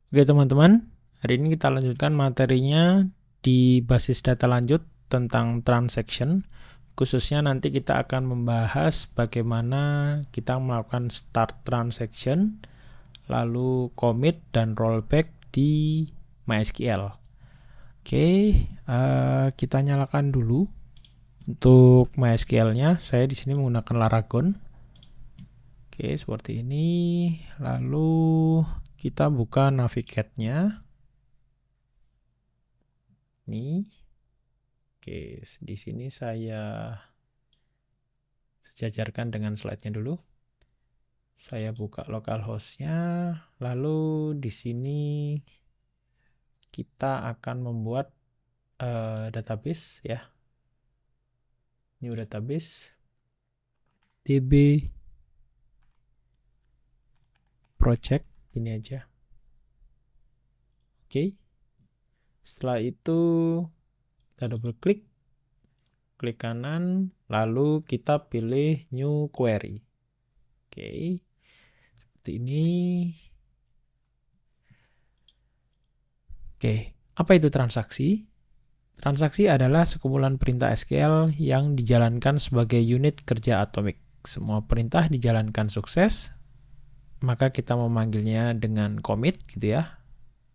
Oke teman-teman, hari ini kita lanjutkan materinya di basis data lanjut tentang transaction. Khususnya nanti kita akan membahas bagaimana kita melakukan start transaction, lalu commit dan rollback di MySQL. Oke, kita nyalakan dulu untuk MySQL-nya. Saya di sini menggunakan Laragon. Oke, seperti ini. Lalu kita buka Navigate-nya. Ini. Oke, di sini saya sejajarkan dengan slide-nya dulu. Saya buka localhost-nya, lalu di sini kita akan membuat database ya. New database db project ini aja. Oke. Setelah itu kita double klik kanan, lalu kita pilih new query. Oke. Seperti ini. Oke, apa itu transaksi? Transaksi adalah sekumpulan perintah SQL yang dijalankan sebagai unit kerja atomik. Semua perintah dijalankan sukses, maka kita memanggilnya dengan commit gitu ya.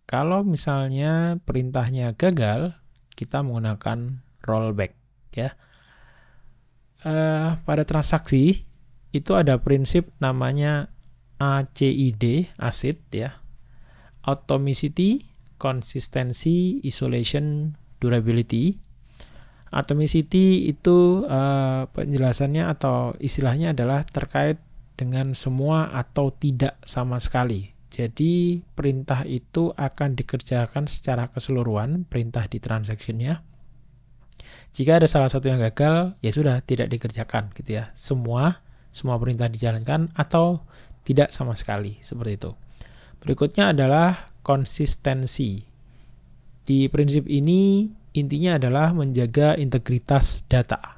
Kalau misalnya perintahnya gagal, kita menggunakan rollback ya. Pada transaksi itu ada prinsip namanya ACID, ACID ya. Atomicity, Consistency, Isolation, Durability. Atomicity itu penjelasannya atau istilahnya adalah terkait dengan semua atau tidak sama sekali. Jadi perintah itu akan dikerjakan secara keseluruhan, perintah di transaction-nya. Jika ada salah satu yang gagal, ya sudah tidak dikerjakan gitu ya. Semua perintah dijalankan atau tidak sama sekali, seperti itu. Berikutnya adalah konsistensi. Di prinsip ini intinya adalah menjaga integritas data.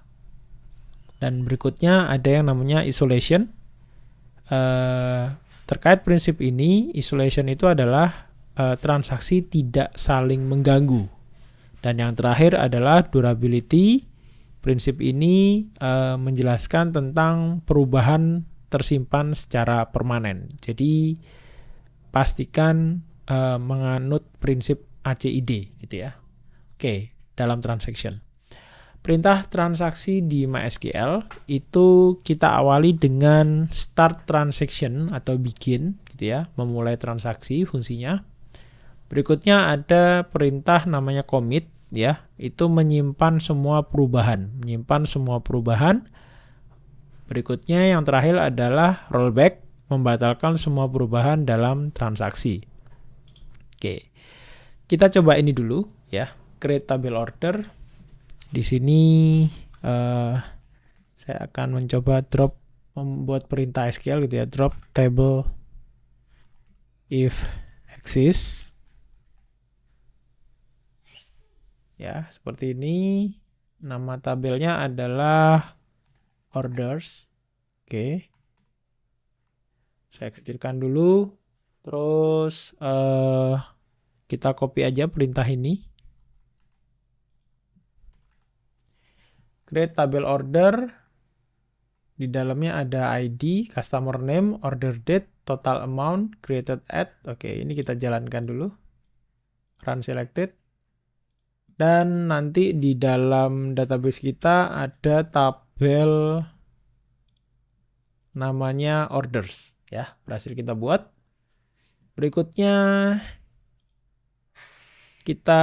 Dan berikutnya ada yang namanya isolation. Terkait prinsip ini, isolation itu adalah transaksi tidak saling mengganggu. Dan yang terakhir adalah durability. Prinsip ini menjelaskan tentang perubahan tersimpan secara permanen. Jadi pastikan menganut prinsip ACID gitu ya. Oke, dalam transaction. Perintah transaksi di MySQL itu kita awali dengan start transaction atau begin gitu ya, memulai transaksi fungsinya. Berikutnya ada perintah namanya commit ya, itu menyimpan semua perubahan, Berikutnya yang terakhir adalah rollback, membatalkan semua perubahan dalam transaksi. Oke. Kita coba ini dulu ya, create table order. Di sini saya akan mencoba membuat perintah SQL gitu ya, drop table if exists. Ya, seperti ini. Nama tabelnya adalah orders. Oke. Saya kecilkan dulu. Terus kita copy aja perintah ini. Create table order. Di dalamnya ada ID, customer name, order date, total amount, created at. Oke, ini kita jalankan dulu. Run selected. Dan nanti di dalam database kita ada tabel namanya orders ya, berhasil kita buat. Berikutnya kita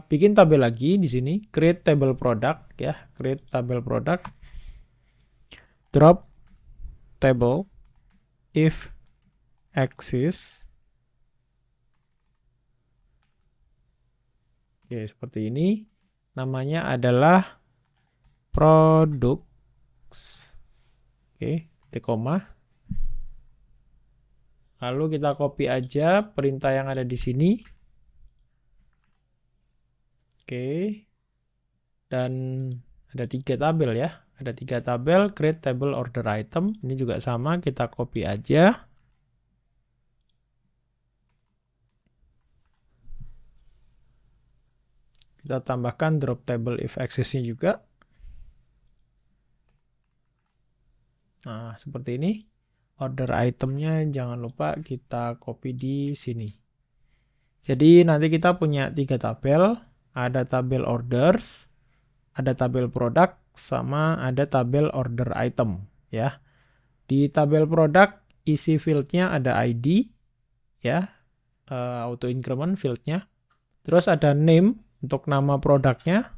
bikin tabel lagi di sini, create table product ya, create table product. Drop table if exists. Oke, seperti ini. Namanya adalah products. Oke, titik koma. Lalu kita copy aja perintah yang ada di sini. Oke. Dan ada 3 tabel ya. Ada 3 tabel, create table order item. Ini juga sama, kita copy aja. Kita tambahkan drop table if axis-nya juga. Nah, seperti ini. Order itemnya jangan lupa kita copy di sini. Jadi nanti kita punya 3 tabel. Ada tabel orders, ada tabel product, sama ada tabel order item. Ya. Di tabel product, isi field-nya ada ID, ya, auto increment field-nya. Terus ada name untuk nama produknya.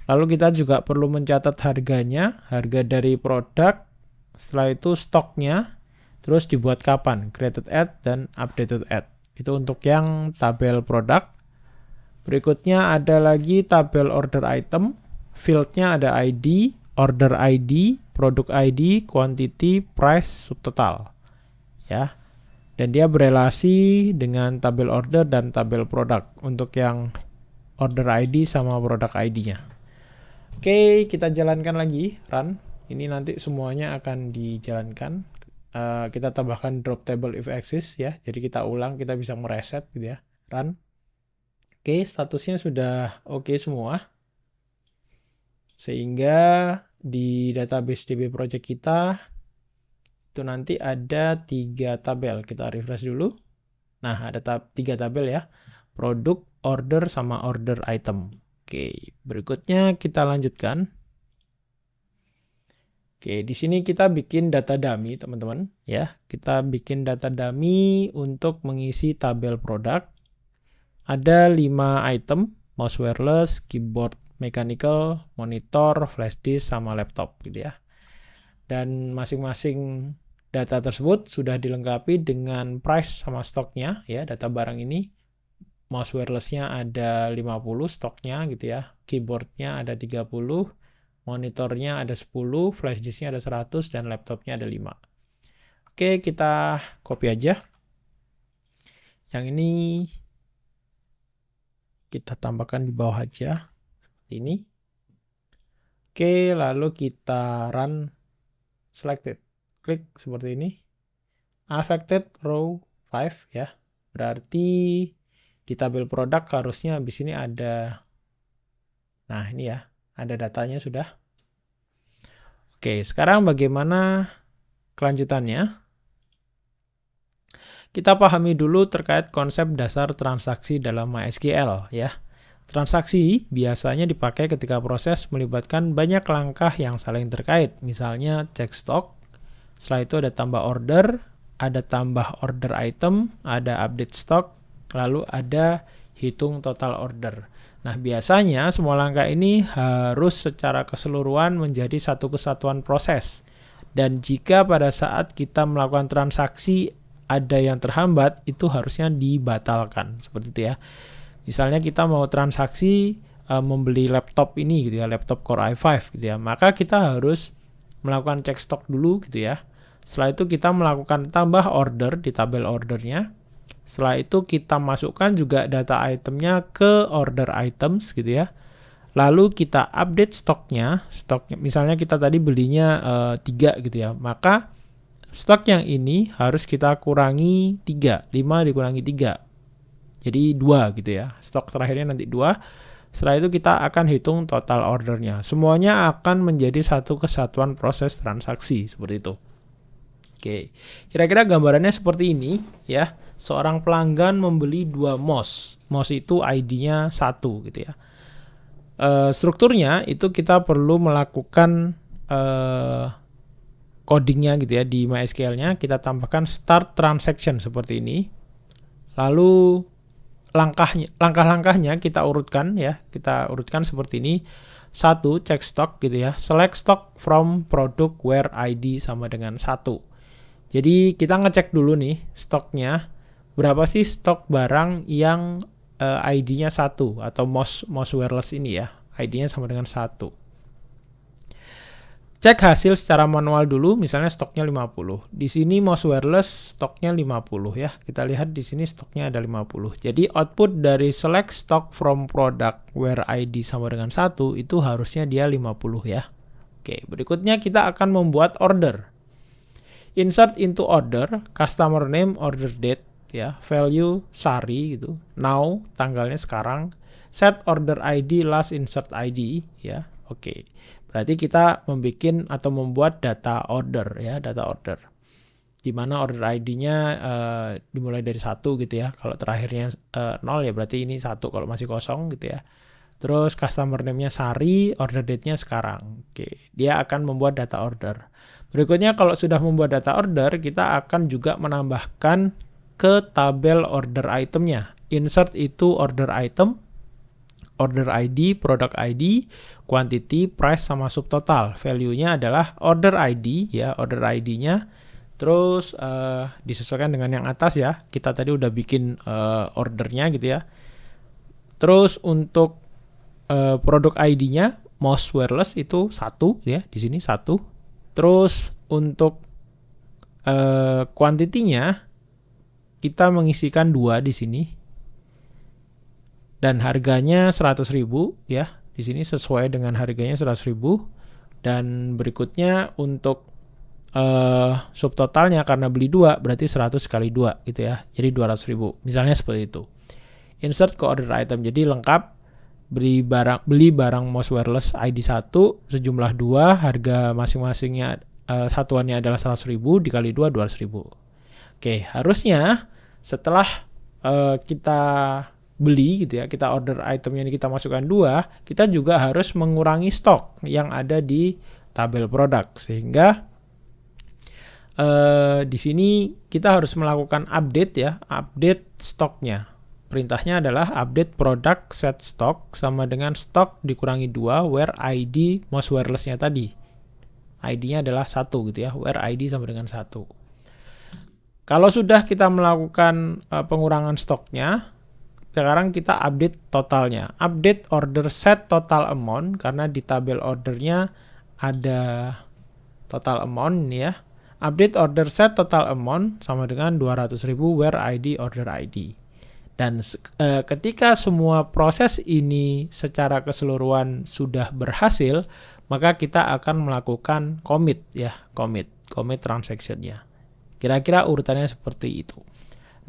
Lalu kita juga perlu mencatat harganya, harga dari produk. Setelah itu stoknya, terus dibuat kapan, created at dan updated at. Itu untuk yang tabel produk. Berikutnya ada lagi tabel order item. Field-nya ada ID, order ID, produk ID, quantity, price, subtotal. Ya. Dan dia berelasi dengan tabel order dan tabel produk untuk yang order ID sama produk ID-nya. Oke, kita jalankan lagi, run. Ini nanti semuanya akan dijalankan. Kita tambahkan drop table if axis ya. Jadi kita ulang, kita bisa mereset gitu ya. Run. Oke, statusnya sudah oke semua. Sehingga di database DB project kita itu nanti ada 3 tabel. Kita refresh dulu. Nah, ada 3 tabel ya. Produk, order, sama order item. Oke, berikutnya kita lanjutkan. Oke, di sini kita bikin data dummy, teman-teman. Ya, kita bikin data dummy untuk mengisi tabel produk. Ada 5 item, mouse wireless, keyboard mechanical, monitor, flash disk, sama laptop gitu ya. Dan masing-masing data tersebut sudah dilengkapi dengan price sama stoknya ya, data barang ini. Mouse wireless-nya ada 50 stoknya gitu ya. Keyboard-nya ada 30, monitornya ada 10, flash disk-nya ada 100, dan laptopnya ada 5. Oke, kita copy aja. Yang ini kita tambahkan di bawah aja. Seperti ini. Oke, lalu kita run selected. Klik seperti ini. Affected row 5 ya. Berarti di tabel produk harusnya habis ini ada, nah ini ya, ada datanya sudah. Oke, sekarang bagaimana kelanjutannya? Kita pahami dulu terkait konsep dasar transaksi dalam MySQL ya. Transaksi biasanya dipakai ketika proses melibatkan banyak langkah yang saling terkait. Misalnya cek stok, setelah itu ada tambah order, ada tambah order item, ada update stok, lalu ada hitung total order. Nah, biasanya semua langkah ini harus secara keseluruhan menjadi satu kesatuan proses. Dan jika pada saat kita melakukan transaksi ada yang terhambat, itu harusnya dibatalkan. Seperti itu ya. Misalnya kita mau transaksi membeli laptop ini gitu ya, laptop Core i5 gitu ya. Maka kita harus melakukan cek stok dulu gitu ya. Setelah itu kita melakukan tambah order di tabel ordernya. Setelah itu kita masukkan juga data itemnya ke order items gitu ya. Lalu kita update stoknya misalnya kita tadi belinya 3 gitu ya. Maka stok yang ini harus kita kurangi 3, 5 dikurangi 3. Jadi 2 gitu ya. Stok terakhirnya nanti 2. Setelah itu kita akan hitung total ordernya. Semuanya akan menjadi satu kesatuan proses transaksi seperti itu. Oke, kira-kira gambarannya seperti ini ya. Seorang pelanggan membeli 2 mouse. Mouse itu ID-nya 1 gitu ya. Strukturnya itu kita perlu melakukan codingnya gitu ya di MySQL-nya. Kita tambahkan start transaction seperti ini. Lalu langkah-langkahnya kita urutkan ya. Kita urutkan seperti ini. 1, cek stok gitu ya. Select stock from product where ID sama dengan 1. Jadi kita ngecek dulu nih stoknya. Berapa sih stok barang yang ID-nya 1 atau mouse wireless ini ya. ID-nya sama dengan 1. Cek hasil secara manual dulu, misalnya stoknya 50. Di sini mouse wireless stoknya 50 ya. Kita lihat di sini stoknya ada 50. Jadi output dari select stock from product where ID sama dengan 1 itu harusnya dia 50 ya. Oke, berikutnya kita akan membuat order. Insert into order, customer name, order date ya, value sari gitu. Now, tanggalnya sekarang. set order ID last insert ID ya. Oke. Berarti kita membuat data order ya, data order. Di mana order ID-nya dimulai dari 1 gitu ya. Kalau terakhirnya 0 ya berarti ini 1 kalau masih kosong gitu ya. Terus customer name-nya Sari, order date-nya sekarang. Oke, dia akan membuat data order. Berikutnya kalau sudah membuat data order, kita akan juga menambahkan ke tabel order item-nya. Insert itu order item, order ID, product ID, quantity, price, sama subtotal. Value-nya adalah order ID ya, order ID-nya. Terus disesuaikan dengan yang atas ya. Kita tadi udah bikin ordernya gitu ya. Terus untuk produk ID-nya mouse wireless itu 1 ya, di sini 1. Terus untuk quantity-nya kita mengisikan 2 di sini. Dan harganya 100.000 ya. Di sini sesuai dengan harganya 100.000. Dan berikutnya untuk subtotalnya karena beli 2 berarti 100 kali 2 gitu ya. Jadi 200.000. Misalnya seperti itu. Insert ke order item. Jadi lengkap beli barang mouse wireless ID 1 sejumlah 2, harga masing-masingnya satuannya adalah 100.000 dikali 2 200.000. Oke, harusnya setelah kita beli gitu ya, kita order itemnya ini kita masukkan 2, kita juga harus mengurangi stok yang ada di tabel produk sehingga di sini kita harus melakukan update ya, update stoknya. Perintahnya adalah update product set stock sama dengan stok dikurangi 2 where ID mouse wireless-nya tadi. ID-nya adalah 1 gitu ya, where ID sama dengan 1. Kalau sudah kita melakukan pengurangan stoknya, sekarang kita update totalnya. Update order set total amount karena di tabel ordernya ada total amount ya. Update order set total amount sama dengan 200.000 where ID order ID. Dan ketika semua proses ini secara keseluruhan sudah berhasil, maka kita akan melakukan commit ya, commit transaction-nya. Kira-kira urutannya seperti itu.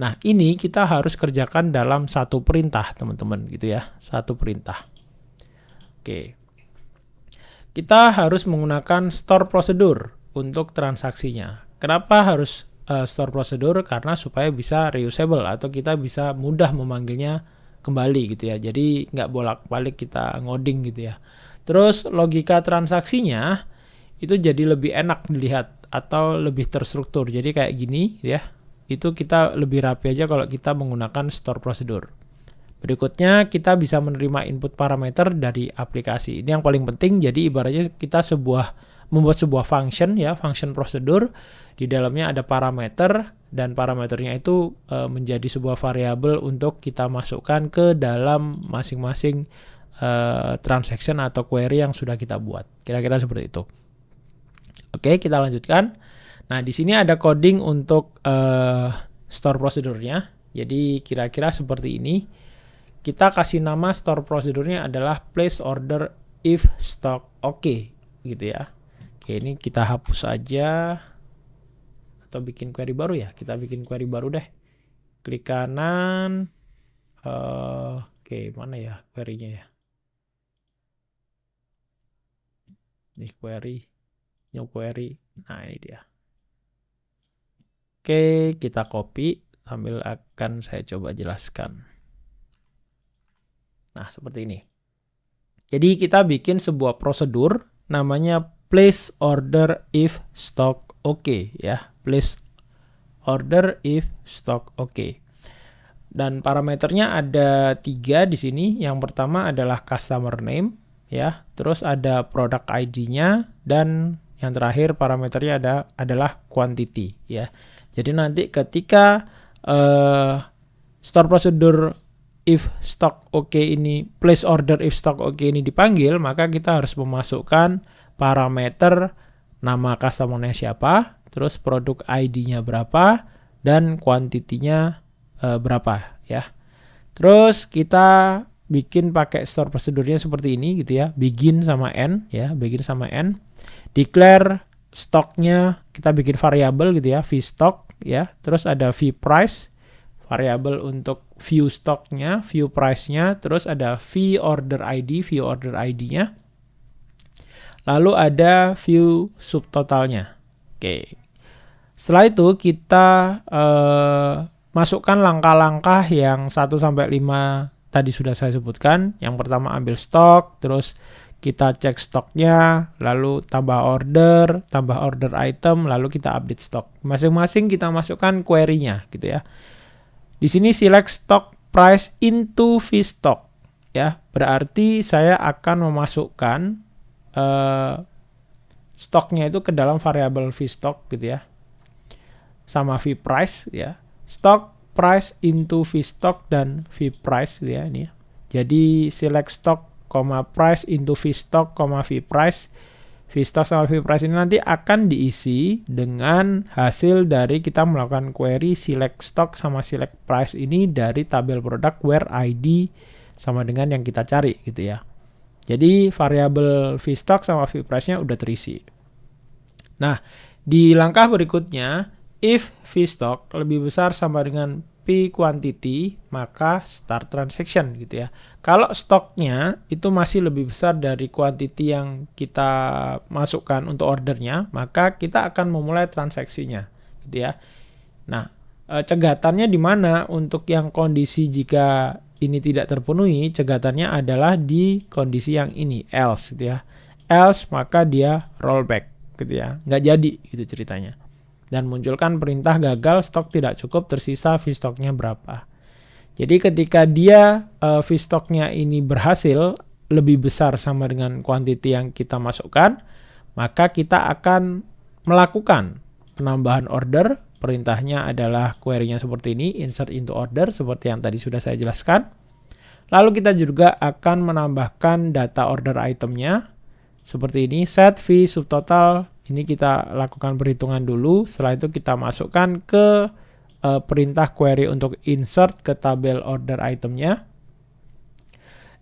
Nah, ini kita harus kerjakan dalam satu perintah, teman-teman, gitu ya. Satu perintah. Oke. Kita harus menggunakan store procedure untuk transaksinya. Kenapa harus store procedure? Karena supaya bisa reusable atau kita bisa mudah memanggilnya kembali gitu ya. Jadi nggak bolak-balik kita ngoding gitu ya. Terus logika transaksinya itu jadi lebih enak dilihat atau lebih terstruktur. Jadi kayak gini ya. Itu kita lebih rapi aja kalau kita menggunakan store procedure. Berikutnya kita bisa menerima input parameter dari aplikasi. Ini yang paling penting. Jadi ibaratnya kita membuat sebuah function ya, function procedure. Di dalamnya ada parameter dan parameternya itu menjadi sebuah variabel untuk kita masukkan ke dalam masing-masing transaction atau query yang sudah kita buat. Kira-kira seperti itu. Oke, kita lanjutkan. Nah, di sini ada coding untuk store procedure-nya. Jadi kira-kira seperti ini. Kita kasih nama store procedure-nya adalah place order if stock okay, gitu ya. Oke, ini kita hapus aja atau bikin query baru ya. Kita bikin query baru deh. Klik kanan. Oke, mana ya query-nya ya? Ini query, new query. Nah, ini dia. Oke, kita copy sambil akan saya coba jelaskan. Nah, seperti ini. Jadi kita bikin sebuah prosedur namanya place order if stock okay ya. Place order if stock okay. Dan parameternya ada 3 di sini. Yang pertama adalah customer name ya. Terus ada product ID-nya dan yang terakhir parameternya adalah quantity ya. Jadi nanti ketika store procedure if stock okay ini, place order if stock okay ini dipanggil, maka kita harus memasukkan parameter nama customer-nya siapa, terus produk ID-nya berapa, dan quantity-nya berapa ya. Terus kita bikin pakai store procedure-nya seperti ini gitu ya, begin sama end ya, begin sama end. Declare stoknya kita bikin variabel gitu ya, v stock ya, terus ada v price, variabel untuk view stoknya, view price-nya, terus ada view order ID-nya. Lalu ada view subtotalnya. Oke. Setelah itu kita masukkan langkah-langkah yang 1 sampai 5 tadi sudah saya sebutkan. Yang pertama ambil stok, terus kita cek stoknya, lalu tambah order item, lalu kita update stok. Masing-masing kita masukkan query-nya gitu ya. Di sini select stock price into vstock ya. Berarti saya akan memasukkan stoknya itu ke dalam variabel vstock gitu ya. Sama vprice ya. Stock price into vstock dan vprice gitu ya ini. Jadi select stock, price into vstock, vprice. Vstock sama vprice ini nanti akan diisi dengan hasil dari kita melakukan query select stock sama select price ini dari tabel produk where ID sama dengan yang kita cari gitu ya. Jadi variabel vstock sama vprice-nya udah terisi. Nah, di langkah berikutnya, if vstock lebih besar sama dengan P quantity, maka start transaction gitu ya. Kalau stoknya itu masih lebih besar dari quantity yang kita masukkan untuk ordernya, maka kita akan memulai transaksinya gitu ya. Nah, cegatannya di mana untuk yang kondisi jika ini tidak terpenuhi, cegatannya adalah di kondisi yang ini, else gitu ya. Else maka dia rollback gitu ya. Nggak jadi gitu ceritanya. Dan munculkan perintah gagal, stok tidak cukup, tersisa vstoknya berapa. Jadi ketika dia vstoknya ini berhasil lebih besar sama dengan quantity yang kita masukkan, maka kita akan melakukan penambahan order. Perintahnya adalah query-nya seperti ini, insert into order, seperti yang tadi sudah saya jelaskan. Lalu kita juga akan menambahkan data order itemnya, seperti ini, set v subtotal. Ini kita lakukan perhitungan dulu, setelah itu kita masukkan ke perintah query untuk insert ke tabel order itemnya.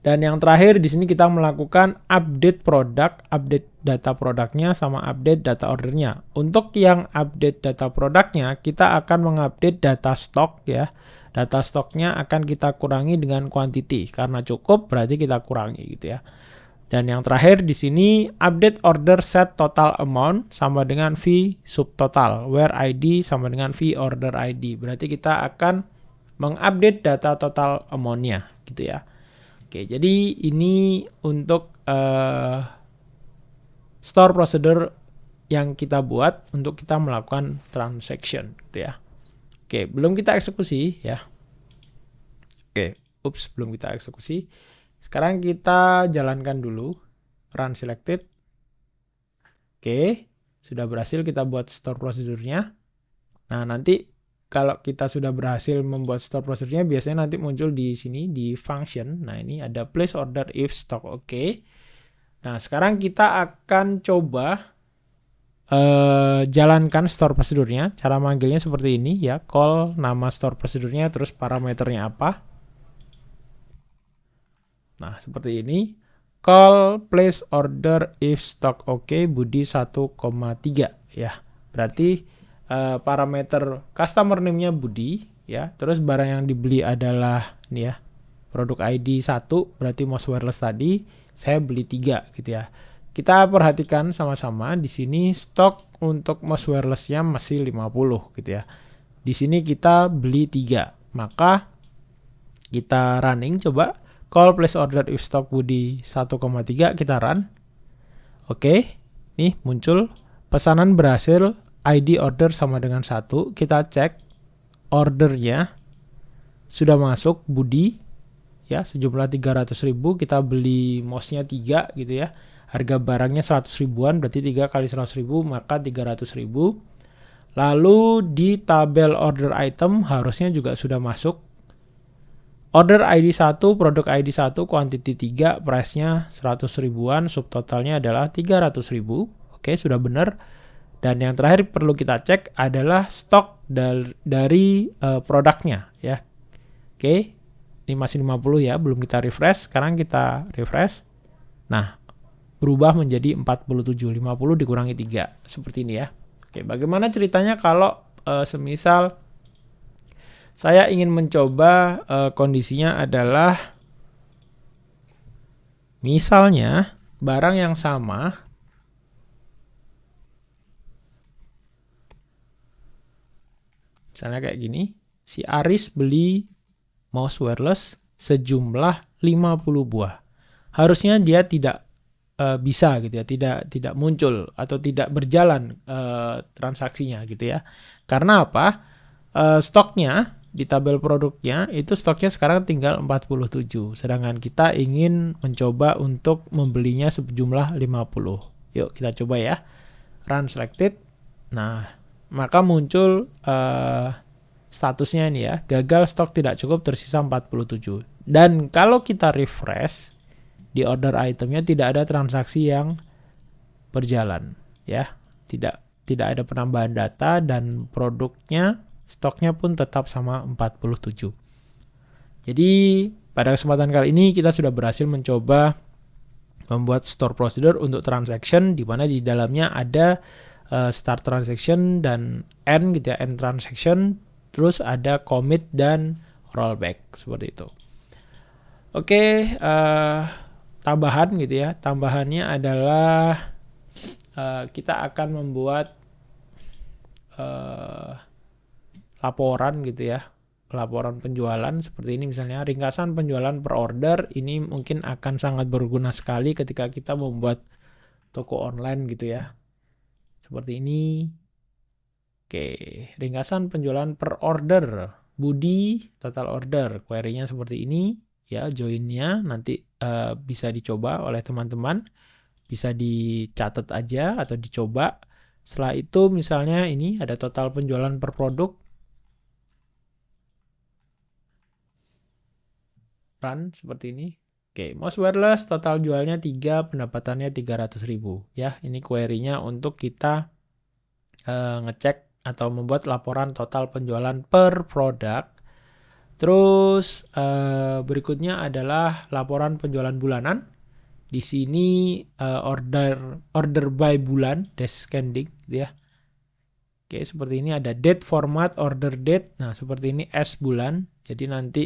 Dan yang terakhir di sini kita melakukan update produk, update data produknya sama update data ordernya. Untuk yang update data produknya, kita akan mengupdate data stok ya. Data stoknya akan kita kurangi dengan quantity, karena cukup berarti kita kurangi gitu ya. Dan yang terakhir di sini update order set total amount sama dengan V subtotal, where ID sama dengan V order ID. Berarti kita akan mengupdate data total amount-nya gitu ya. Oke, jadi ini untuk store procedure yang kita buat untuk kita melakukan transaction gitu ya. Oke, belum kita eksekusi ya. Oke, belum kita eksekusi. Sekarang kita jalankan dulu, run selected. Oke, sudah berhasil kita buat store prosedurnya. Nah, nanti kalau kita sudah berhasil membuat store prosedurnya, biasanya nanti muncul di sini, di function. Nah, ini ada place order if stock oke. Nah, sekarang kita akan coba jalankan store prosedurnya. Cara manggilnya seperti ini ya, call nama store prosedurnya, terus parameternya apa. Nah, seperti ini. Call place order if stock oke, Budi 1,3 ya. Berarti parameter customer name-nya Budi ya. Terus barang yang dibeli adalah ini ya. Produk ID 1, berarti mouse wireless tadi saya beli 3 gitu ya. Kita perhatikan sama-sama di sini stok untuk mouse wireless-nya masih 50 gitu ya. Di sini kita beli 3. Maka kita running coba. Call place order if stock Budi 1,3, kita run. Oke, nih muncul pesanan berhasil, ID order sama dengan 1. Kita cek ordernya sudah masuk Budi ya, sejumlah 300.000. Kita beli mouse-nya 3 gitu ya. Harga barangnya 100 ribuan, berarti 3 kali 100.000 maka 300.000. Lalu di tabel order item harusnya juga sudah masuk. Order ID 1, produk ID 1, quantity 3, price-nya 100 ribuan, subtotalnya adalah 300.000. Oke, sudah benar. Dan yang terakhir perlu kita cek adalah stok dari produknya ya. Oke, ini masih 50 ya, belum kita refresh. Sekarang kita refresh. Nah, berubah menjadi 47, 50 dikurangi 3. Seperti ini ya. Oke, bagaimana ceritanya kalau semisal Saya ingin mencoba kondisinya adalah misalnya barang yang sama, misalnya kayak gini, si Aris beli mouse wireless sejumlah 50 buah. Harusnya dia tidak bisa gitu ya, tidak muncul atau tidak berjalan transaksinya gitu ya. Karena apa? Stoknya di tabel produknya itu stoknya sekarang tinggal 47, sedangkan kita ingin mencoba untuk membelinya sejumlah 50. Yuk kita coba ya. Run selected. Nah, maka muncul statusnya ini ya, gagal, stok tidak cukup, tersisa 47. Dan kalau kita refresh di order itemnya tidak ada transaksi yang berjalan ya. Tidak ada penambahan data dan produknya, stoknya pun tetap sama 47. Jadi pada kesempatan kali ini kita sudah berhasil mencoba membuat store procedure untuk transaction, di mana di dalamnya ada start transaction dan end gitu ya, end transaction, terus ada commit dan rollback seperti itu. Oke, tambahan gitu ya. Tambahannya adalah kita akan membuat laporan gitu ya. Laporan penjualan seperti ini misalnya, ringkasan penjualan per order. Ini mungkin akan sangat berguna sekali ketika kita membuat toko online gitu ya. Seperti ini. Oke, ringkasan penjualan per order. Budi, total order. Query-nya seperti ini. Ya, join-nya nanti bisa dicoba oleh teman-teman. Bisa dicatat aja atau dicoba. Setelah itu misalnya ini ada total penjualan per produk. Run seperti ini. Oke, mouse wireless total jualnya 3, pendapatannya 300.000. Ya, ini query-nya untuk kita ngecek atau membuat laporan total penjualan per produk. Terus berikutnya adalah laporan penjualan bulanan. Di sini order by bulan, descending gitu ya. Oke, seperti ini ada date format, order date. Nah, seperti ini S bulan. Jadi nanti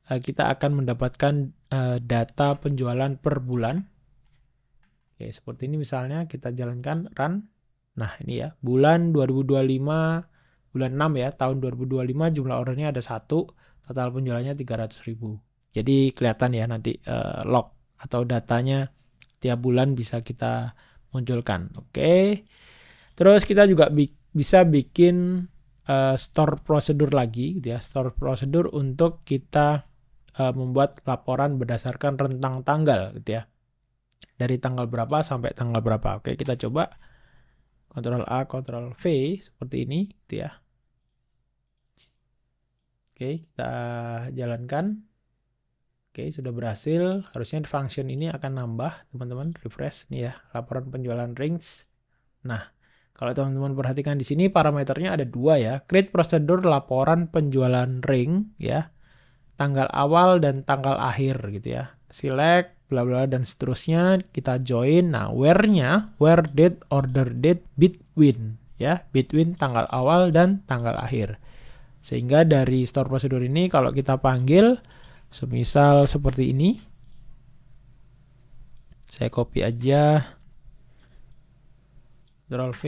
kita akan mendapatkan data penjualan per bulan. Oke, seperti ini misalnya kita jalankan run. Nah, ini ya, bulan 2025, bulan 6 ya, tahun 2025 jumlah ordernya ada 1, total penjualannya 300.000. Jadi kelihatan ya nanti log atau datanya tiap bulan bisa kita munculkan. Oke. Terus kita juga bisa bikin store procedure lagi gitu ya, store procedure untuk kita membuat laporan berdasarkan rentang tanggal gitu ya. Dari tanggal berapa sampai tanggal berapa. Oke, kita coba Ctrl A, Ctrl V seperti ini gitu ya. Oke, kita jalankan. Oke, sudah berhasil. Harusnya function ini akan nambah, teman-teman. Refresh nih ya, laporan penjualan rings. Nah, kalau teman-teman perhatikan di sini parameternya ada 2 ya. Create procedure laporan penjualan ring ya. Tanggal awal dan tanggal akhir gitu ya. Select bla bla dan seterusnya, kita join. Nah, where-nya, where date, order date, between ya, between tanggal awal dan tanggal akhir. Sehingga dari store procedure ini kalau kita panggil semisal seperti ini, saya copy aja, Ctrl V,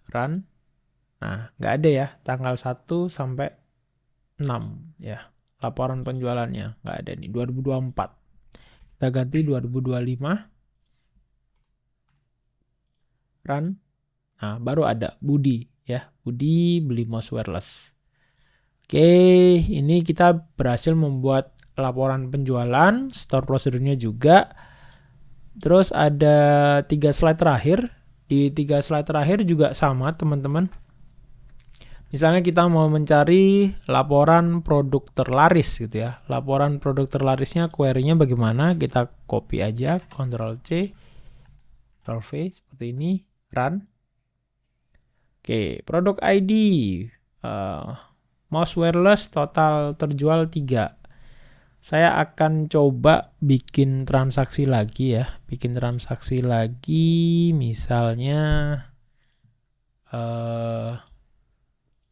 run. Nah, nggak ada ya tanggal 1 sampai 6 ya. Laporan penjualannya nggak ada nih, 2024. Kita ganti 2025. Run. Nah, baru ada Budi ya. Budi beli mouse wireless. Oke, ini kita berhasil membuat laporan penjualan, store prosedurnya juga. Terus ada 3 slide terakhir. Di 3 slide terakhir juga sama, teman-teman. Misalnya kita mau mencari laporan produk terlaris gitu ya. Laporan produk terlarisnya, query-nya bagaimana? Kita copy aja, Ctrl C, Ctrl V, seperti ini, run. Oke, produk ID, mouse wireless total terjual 3. Saya akan coba bikin transaksi lagi ya. Bikin transaksi lagi, misalnya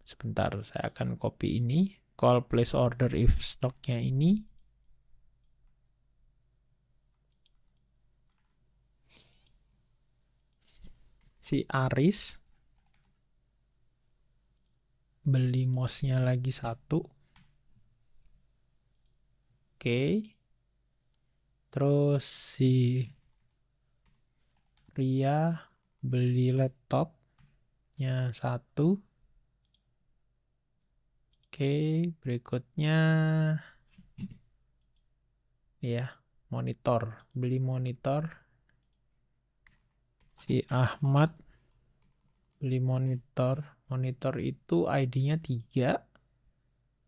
sebentar, saya akan copy ini. call place order if stoknya ini. Si Aris beli mouse-nya lagi 1. Oke. Terus si Ria beli laptopnya 1. Oke, berikutnya ya, monitor. Beli monitor. Si Ahmad beli monitor. Monitor itu ID-nya 3.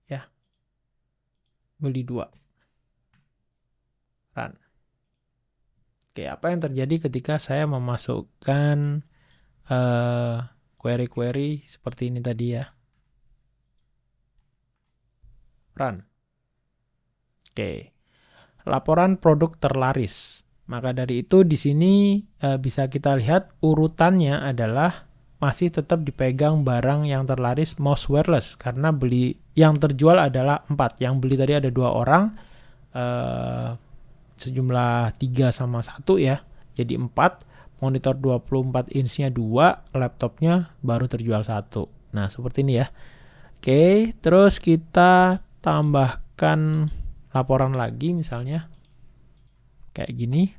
Ya. Beli 2. Run. Oke, apa yang terjadi ketika saya memasukkan query-query seperti ini tadi ya? Run. Oke. Laporan produk terlaris. Maka dari itu di sini bisa kita lihat urutannya adalah masih tetap dipegang barang yang terlaris mouse wireless karena yang terjual adalah 4. Yang beli tadi ada 2 orang, sejumlah 3 sama 1 ya. Jadi 4, monitor 24 inch-nya 2, laptopnya baru terjual 1. Nah, seperti ini ya. Oke, terus kita tambahkan laporan lagi misalnya kayak gini.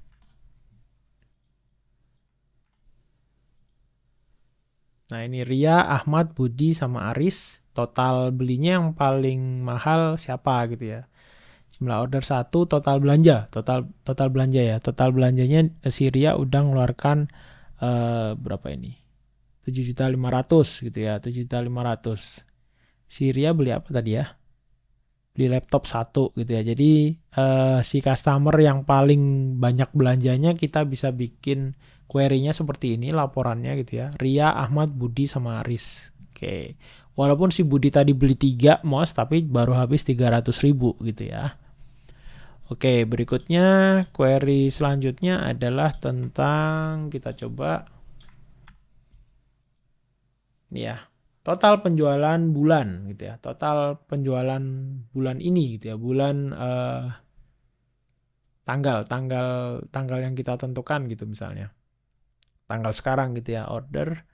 Nah, ini Ria, Ahmad, Budi, sama Aris. Total belinya yang paling mahal siapa gitu ya. Jumlah order 1, total belanja. Total belanja ya. Total belanjanya si Ria udah ngeluarkan berapa ini? 7.500.000 gitu ya. 7.500.000. Si Ria beli apa tadi ya? Beli laptop 1 gitu ya. Jadi si customer yang paling banyak belanjanya kita bisa bikin query-nya seperti ini, laporannya gitu ya. Ria, Ahmad, Budi, sama Aris. Oke. Walaupun si Budi tadi beli 3 mouse, tapi baru habis 300.000 gitu ya. Oke, berikutnya query selanjutnya adalah tentang, kita coba. Nih ya. Total penjualan bulan gitu ya. Total penjualan bulan ini gitu ya. Bulan tanggal yang kita tentukan gitu misalnya. Tanggal sekarang gitu ya, order.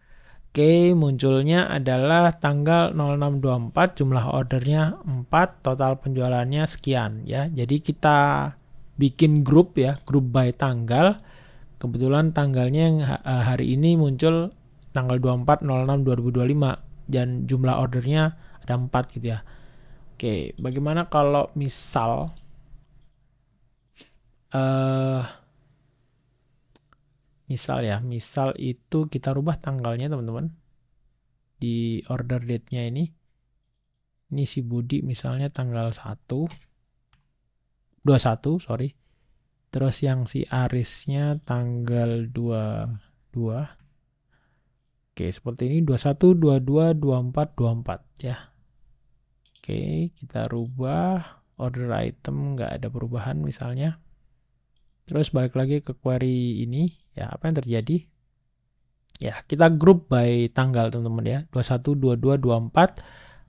Oke, munculnya adalah tanggal 0624, jumlah ordernya 4, total penjualannya sekian ya. Jadi kita bikin grup ya, grup by tanggal. Kebetulan tanggalnya yang hari ini muncul tanggal 24/06/2025 dan jumlah ordernya ada 4 gitu ya. Oke, bagaimana kalau misal misal itu kita rubah tanggalnya teman-teman di order date-nya ini si Budi misalnya tanggal 21 sorry, terus yang si Arisnya tanggal 22. Oke, seperti ini 21, 22, 24, 24 ya. Oke, kita rubah order item, nggak ada perubahan misalnya. Terus balik lagi ke query ini, ya apa yang terjadi? Ya, kita group by tanggal teman-teman ya. 21, 22, 24,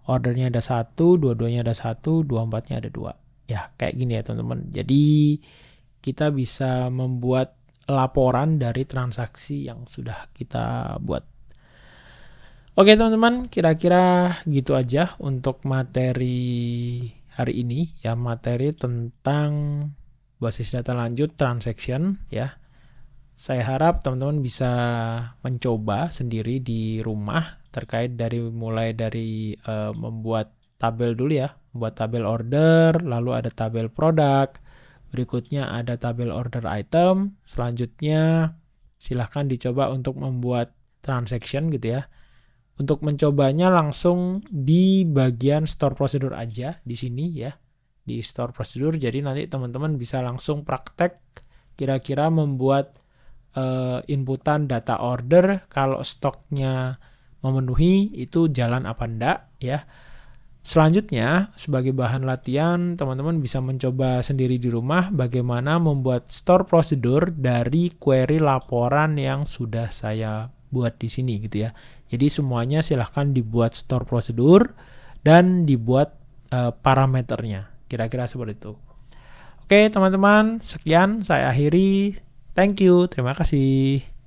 ordernya ada 1, 22-nya ada 1, 24-nya ada 2. Ya, kayak gini ya teman-teman. Jadi kita bisa membuat laporan dari transaksi yang sudah kita buat. Oke teman-teman, kira-kira gitu aja untuk materi hari ini ya, materi tentang basis data lanjut transaction ya. Saya harap teman-teman bisa mencoba sendiri di rumah terkait mulai dari membuat tabel dulu ya, membuat tabel order, lalu ada tabel produk, berikutnya ada tabel order item, selanjutnya silahkan dicoba untuk membuat transaction gitu ya. Untuk mencobanya langsung di bagian store procedure aja di sini ya, di store procedure. Jadi nanti teman-teman bisa langsung praktek kira-kira membuat inputan data order, kalau stoknya memenuhi itu jalan apa enggak ya. Selanjutnya sebagai bahan latihan teman-teman bisa mencoba sendiri di rumah bagaimana membuat store procedure dari query laporan yang sudah saya buat di sini gitu ya. Jadi semuanya silahkan dibuat store procedure dan dibuat parameternya. Kira-kira seperti itu. Oke, teman-teman, sekian saya akhiri. Thank you, terima kasih.